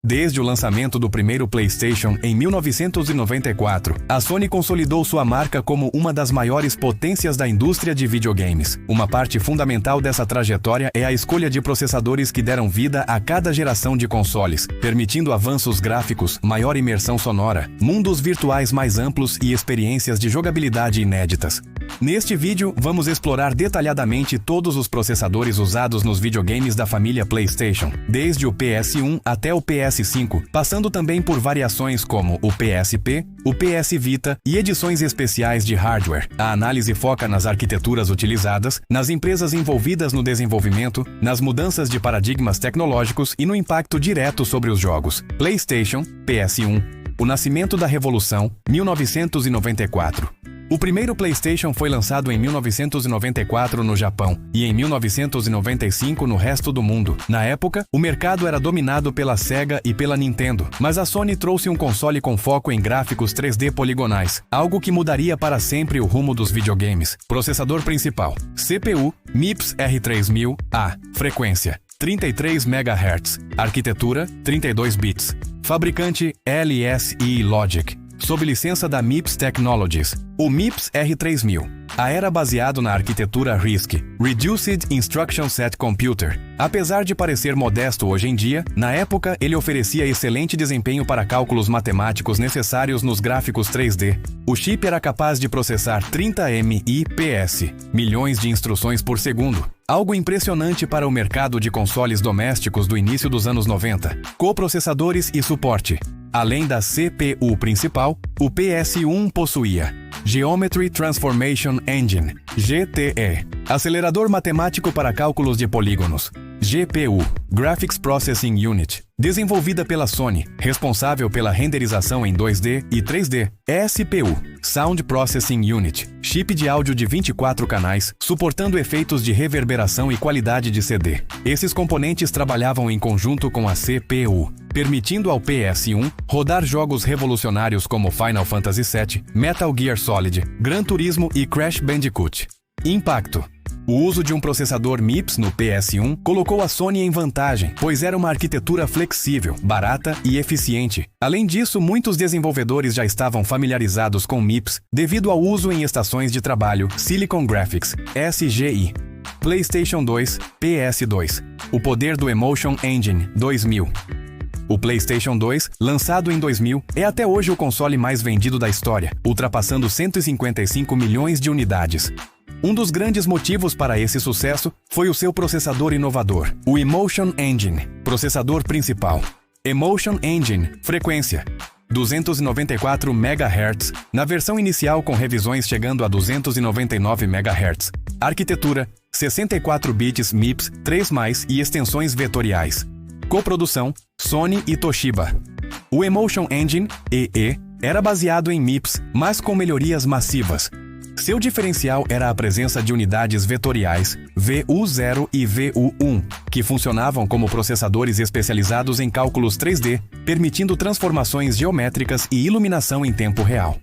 Desde o lançamento do primeiro PlayStation em 1994, a Sony consolidou sua marca como uma das maiores potências da indústria de videogames. Uma parte fundamental dessa trajetória é a escolha de processadores que deram vida a cada geração de consoles, permitindo avanços gráficos, maior imersão sonora, mundos virtuais mais amplos e experiências de jogabilidade inéditas. Neste vídeo, vamos explorar detalhadamente todos os processadores usados nos videogames da família PlayStation, desde o PS1 até o PS5, passando também por variações como o PSP, o PS Vita e edições especiais de hardware. A análise foca nas arquiteturas utilizadas, nas empresas envolvidas no desenvolvimento, nas mudanças de paradigmas tecnológicos e no impacto direto sobre os jogos. PlayStation, PS1, o nascimento da revolução, 1994. O primeiro PlayStation foi lançado em 1994 no Japão e em 1995 no resto do mundo. Na época, o mercado era dominado pela Sega e pela Nintendo, mas a Sony trouxe um console com foco em gráficos 3D poligonais, algo que mudaria para sempre o rumo dos videogames. Processador principal: CPU MIPS R3000A, frequência 33 MHz, arquitetura 32 bits, fabricante LSI Logic, sob licença da MIPS Technologies. O MIPS R3000 era baseado na arquitetura RISC, Reduced Instruction Set Computer. Apesar de parecer modesto hoje em dia, na época ele oferecia excelente desempenho para cálculos matemáticos necessários nos gráficos 3D. O chip era capaz de processar 30 MIPS, milhões de instruções por segundo. Algo impressionante para o mercado de consoles domésticos do início dos anos 90. Coprocessadores e suporte. Além da CPU principal, o PS1 possuía Geometry Transformation Engine, GTE, acelerador matemático para cálculos de polígonos, GPU, Graphics Processing Unit, desenvolvida pela Sony, responsável pela renderização em 2D e 3D, SPU, Sound Processing Unit, chip de áudio de 24 canais, suportando efeitos de reverberação e qualidade de CD. Esses componentes trabalhavam em conjunto com a CPU, permitindo ao PS1 rodar jogos revolucionários como Final Fantasy VII, Metal Gear Solid, Gran Turismo e Crash Bandicoot. Impacto: o uso de um processador MIPS no PS1 colocou a Sony em vantagem, pois era uma arquitetura flexível, barata e eficiente. Além disso, muitos desenvolvedores já estavam familiarizados com MIPS devido ao uso em estações de trabalho Silicon Graphics, SGI. PlayStation 2, PS2. O poder do Emotion Engine, 2000. O PlayStation 2, lançado em 2000, é até hoje o console mais vendido da história, ultrapassando 155 milhões de unidades. Um dos grandes motivos para esse sucesso foi o seu processador inovador, o Emotion Engine, processador principal. Emotion Engine, frequência 294 MHz, na versão inicial com revisões chegando a 299 MHz. Arquitetura 64 bits MIPS 3+, e extensões vetoriais. Coprodução Sony e Toshiba. O Emotion Engine, EE, era baseado em MIPS, mas com melhorias massivas. Seu diferencial era a presença de unidades vetoriais, VU0 e VU1, que funcionavam como processadores especializados em cálculos 3D, permitindo transformações geométricas e iluminação em tempo real.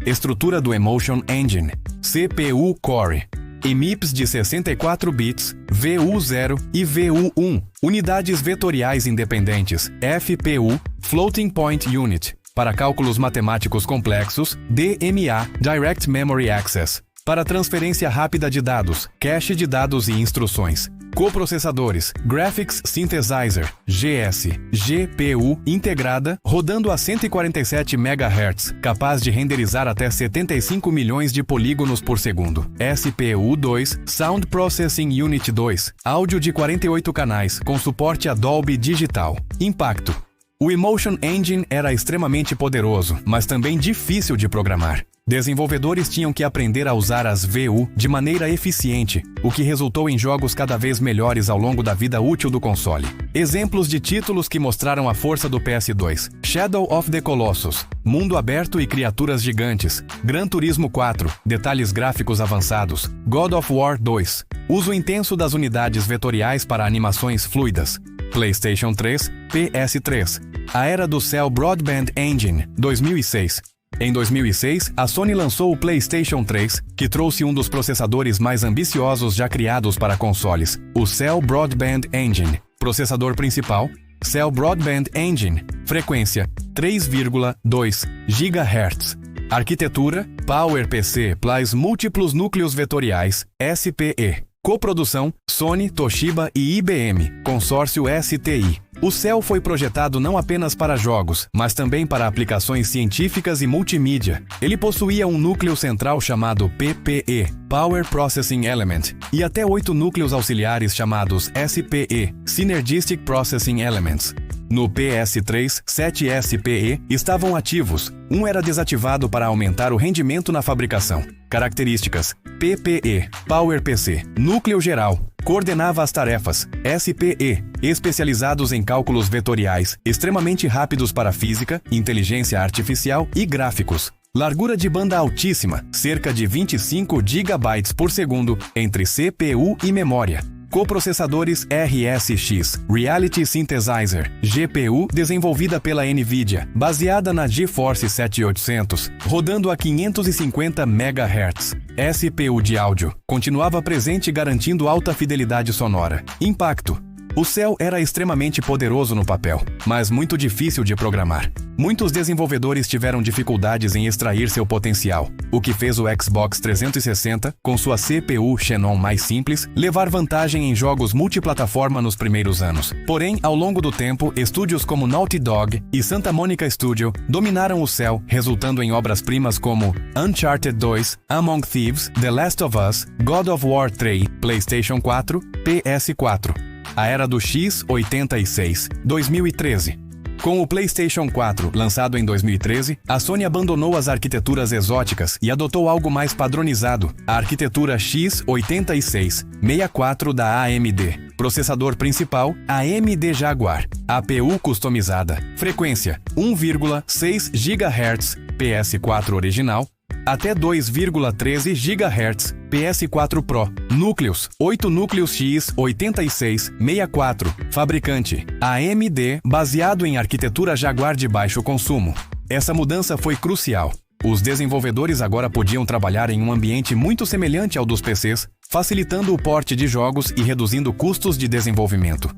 Estrutura do Emotion Engine: CPU Core, MIPS de 64 bits, VU0 e VU1, unidades vetoriais independentes, FPU, Floating Point Unit, para cálculos matemáticos complexos, DMA, Direct Memory Access, para transferência rápida de dados, cache de dados e instruções. Coprocessadores, Graphics Synthesizer, GS, GPU integrada, rodando a 147 MHz, capaz de renderizar até 75 milhões de polígonos por segundo. SPU 2, Sound Processing Unit 2, áudio de 48 canais, com suporte a Dolby Digital. Impacto: o Emotion Engine era extremamente poderoso, mas também difícil de programar. Desenvolvedores tinham que aprender a usar as VU de maneira eficiente, o que resultou em jogos cada vez melhores ao longo da vida útil do console. Exemplos de títulos que mostraram a força do PS2: Shadow of the Colossus, mundo aberto e criaturas gigantes; Gran Turismo 4, detalhes gráficos avançados; God of War 2, uso intenso das unidades vetoriais para animações fluidas; PlayStation 3, PS3, a era do Cell Broadband Engine, 2006. Em 2006, a Sony lançou o PlayStation 3, que trouxe um dos processadores mais ambiciosos já criados para consoles, o Cell Broadband Engine. Processador principal: Cell Broadband Engine, frequência 3,2 GHz. Arquitetura PowerPC plus múltiplos núcleos vetoriais, SPE. Coprodução Sony, Toshiba e IBM, consórcio STI. O Cell foi projetado não apenas para jogos, mas também para aplicações científicas e multimídia. Ele possuía um núcleo central chamado PPE, Power Processing Element, e até 8 núcleos auxiliares chamados SPE, Synergistic Processing Elements. No PS3, 7 SPE estavam ativos. Um era desativado para aumentar o rendimento na fabricação. Características: PPE, PowerPC, núcleo geral, coordenava as tarefas. SPE, especializados em cálculos vetoriais, extremamente rápidos para física, inteligência artificial e gráficos. Largura de banda altíssima, cerca de 25 GB por segundo entre CPU e memória. Coprocessadores RSX, Reality Synthesizer, GPU desenvolvida pela NVIDIA, baseada na GeForce 7800, rodando a 550 MHz. SPU de áudio, continuava presente garantindo alta fidelidade sonora. Impacto. O Cell era extremamente poderoso no papel, mas muito difícil de programar. Muitos desenvolvedores tiveram dificuldades em extrair seu potencial, o que fez o Xbox 360, com sua CPU Xenon mais simples, levar vantagem em jogos multiplataforma nos primeiros anos. Porém, ao longo do tempo, estúdios como Naughty Dog e Santa Monica Studio dominaram o Cell, resultando em obras-primas como Uncharted 2, Among Thieves, The Last of Us, God of War 3, PlayStation 4, PS4. A era do x86, 2013. Com o PlayStation 4, lançado em 2013, a Sony abandonou as arquiteturas exóticas e adotou algo mais padronizado, a arquitetura x86-64 da AMD. Processador principal, AMD Jaguar. APU customizada. Frequência, 1,6 GHz, PS4 original, até 2,13 GHz, PS4 Pro. Núcleos, 8 núcleos x86-64. Fabricante, AMD, baseado em arquitetura Jaguar de baixo consumo. Essa mudança foi crucial. Os desenvolvedores agora podiam trabalhar em um ambiente muito semelhante ao dos PCs, facilitando o porte de jogos e reduzindo custos de desenvolvimento.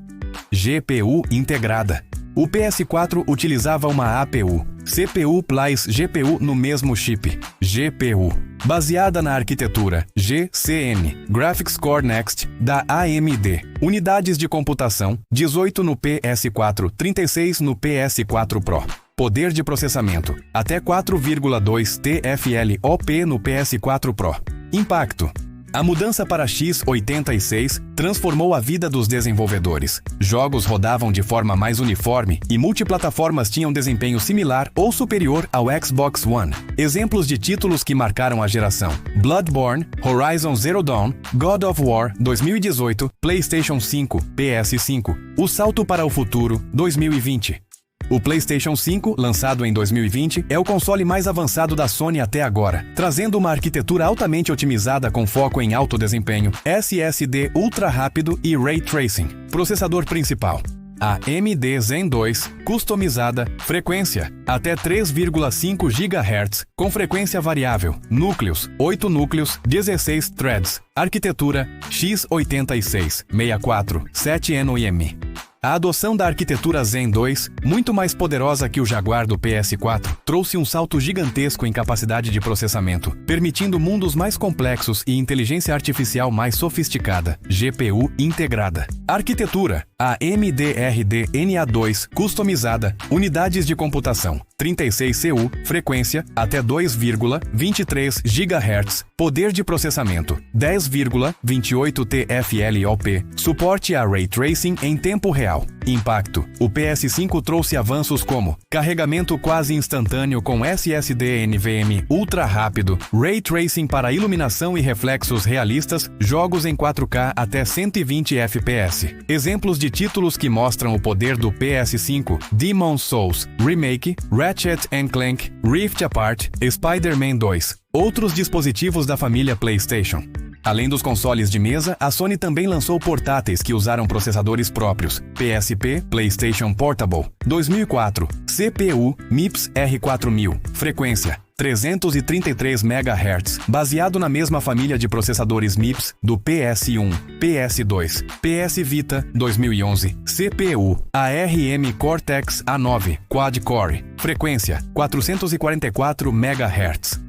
GPU integrada. O PS4 utilizava uma APU, CPU plus GPU no mesmo chip, GPU, baseada na arquitetura GCN, Graphics Core Next, da AMD. Unidades de computação, 18 no PS4, 36 no PS4 Pro. Poder de processamento, até 4,2 TFLOP no PS4 Pro. Impacto. A mudança para x86 transformou a vida dos desenvolvedores. Jogos rodavam de forma mais uniforme e multiplataformas tinham desempenho similar ou superior ao Xbox One. Exemplos de títulos que marcaram a geração: Bloodborne, Horizon Zero Dawn, God of War 2018, PlayStation 5, PS5. O salto para o futuro 2020. O PlayStation 5, lançado em 2020, é o console mais avançado da Sony até agora, trazendo uma arquitetura altamente otimizada com foco em alto desempenho, SSD ultra rápido e Ray Tracing. Processador principal: AMD Zen 2, customizada, frequência, até 3,5 GHz, com frequência variável, núcleos, 8 núcleos, 16 threads, arquitetura, x86-64, 7nm. A adoção da arquitetura Zen 2, muito mais poderosa que o Jaguar do PS4, trouxe um salto gigantesco em capacidade de processamento, permitindo mundos mais complexos e inteligência artificial mais sofisticada, GPU integrada. Arquitetura: AMD RDNA2, customizada, unidades de computação, 36 CU, frequência, até 2,23 GHz, poder de processamento, 10,28 TFLOP, suporte a Ray Tracing em tempo real. Impacto: o PS5 trouxe avanços como carregamento quase instantâneo com SSD NVMe ultra rápido, Ray Tracing para iluminação e reflexos realistas, jogos em 4K até 120 FPS. Exemplos de títulos que mostram o poder do PS5: Demon's Souls Remake, Ratchet & Clank, Rift Apart, Spider-Man 2. Outros dispositivos da família PlayStation. Além dos consoles de mesa, a Sony também lançou portáteis que usaram processadores próprios. PSP, PlayStation Portable, 2004, CPU, MIPS R4000, frequência, 333 MHz, baseado na mesma família de processadores MIPS do PS1, PS2, PS Vita 2011, CPU, ARM Cortex A9, Quad-Core, frequência 444 MHz.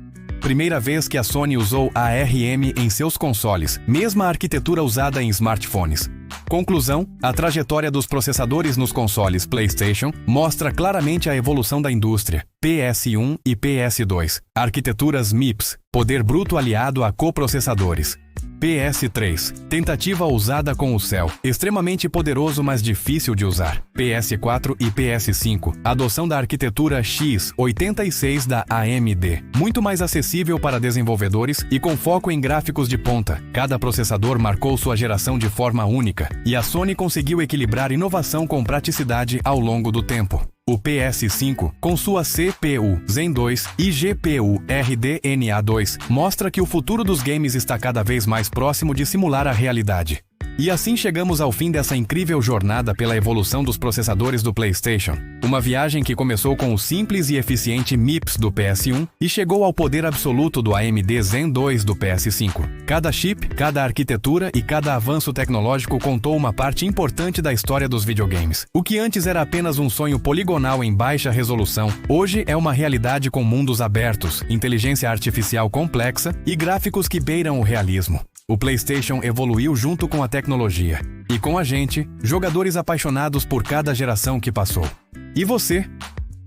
Primeira vez que a Sony usou ARM em seus consoles, mesma arquitetura usada em smartphones. Conclusão: a trajetória dos processadores nos consoles PlayStation mostra claramente a evolução da indústria. PS1 e PS2, arquiteturas MIPS, poder bruto aliado a coprocessadores. PS3, tentativa ousada com o Cell, extremamente poderoso mas difícil de usar. PS4 e PS5, adoção da arquitetura x86 da AMD, muito mais acessível para desenvolvedores e com foco em gráficos de ponta. Cada processador marcou sua geração de forma única, e a Sony conseguiu equilibrar inovação com praticidade ao longo do tempo. O PS5, com sua CPU Zen 2 e GPU RDNA 2, mostra que o futuro dos games está cada vez mais próximo de simular a realidade. E assim chegamos ao fim dessa incrível jornada pela evolução dos processadores do PlayStation. Uma viagem que começou com o simples e eficiente MIPS do PS1 e chegou ao poder absoluto do AMD Zen 2 do PS5. Cada chip, cada arquitetura e cada avanço tecnológico contou uma parte importante da história dos videogames. O que antes era apenas um sonho poligonal em baixa resolução, hoje é uma realidade com mundos abertos, inteligência artificial complexa e gráficos que beiram o realismo. O PlayStation evoluiu junto com a tecnologia. E com a gente, jogadores apaixonados por cada geração que passou. E você?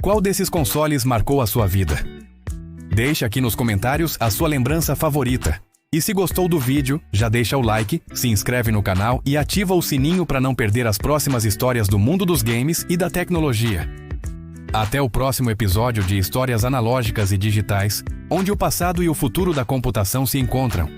Qual desses consoles marcou a sua vida? Deixe aqui nos comentários a sua lembrança favorita. E se gostou do vídeo, já deixa o like, se inscreve no canal e ativa o sininho para não perder as próximas histórias do mundo dos games e da tecnologia. Até o próximo episódio de Histórias Analógicas e Digitais, onde o passado e o futuro da computação se encontram.